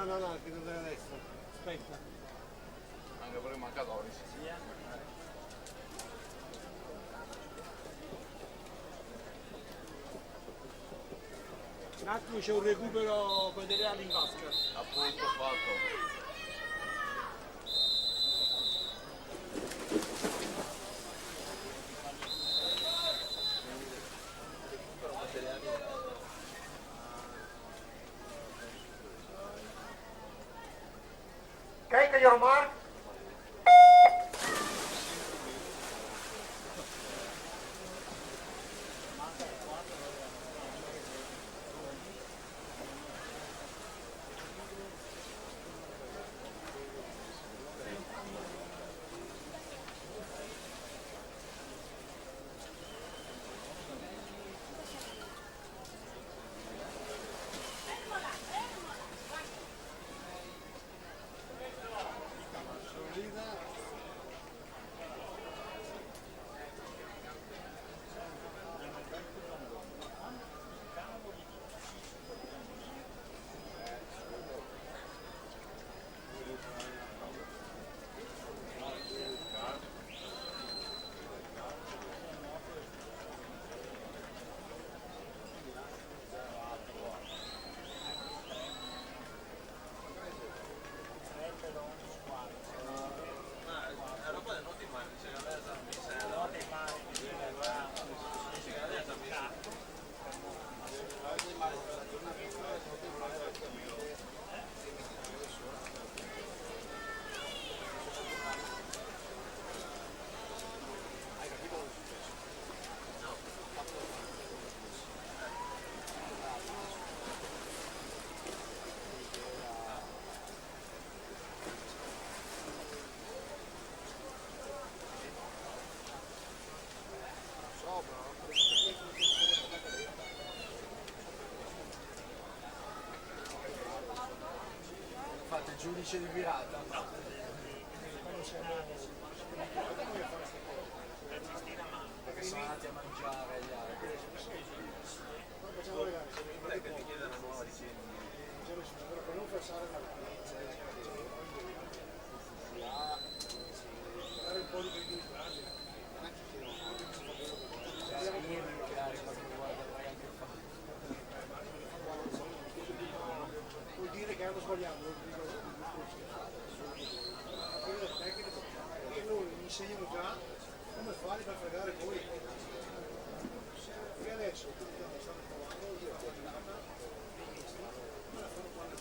no, che non è adesso. Aspetta. Anche per il mancatore. Un attimo c'è un recupero materiale in vasca. Appunto fatto. Carica your mark. Fate il giudice di virata. Perché sono andati a mangiare gli altri. Perché ti chiede una nuova licenza. Per non forzare la cadenza, dare un po' di credibilità. Vuol dire che hanno sbagliato. E loro mi insegnano già come fare per fregare voi. E adesso stanno provando io ho girata come la fanno quando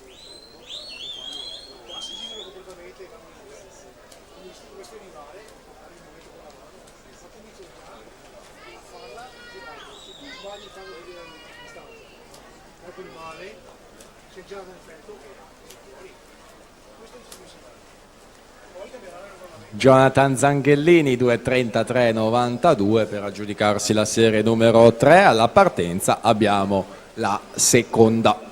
qua si girano completamente quindi questo rivale arriva il momento con la mano ma comincio già a farla girare se tu sbagli il cambio di distanza dopo il male si è già un effetto che fuori questo non si può salvare. Jonathan Zanghellini 2:33,92 per aggiudicarsi la serie numero 3. Alla partenza abbiamo la seconda.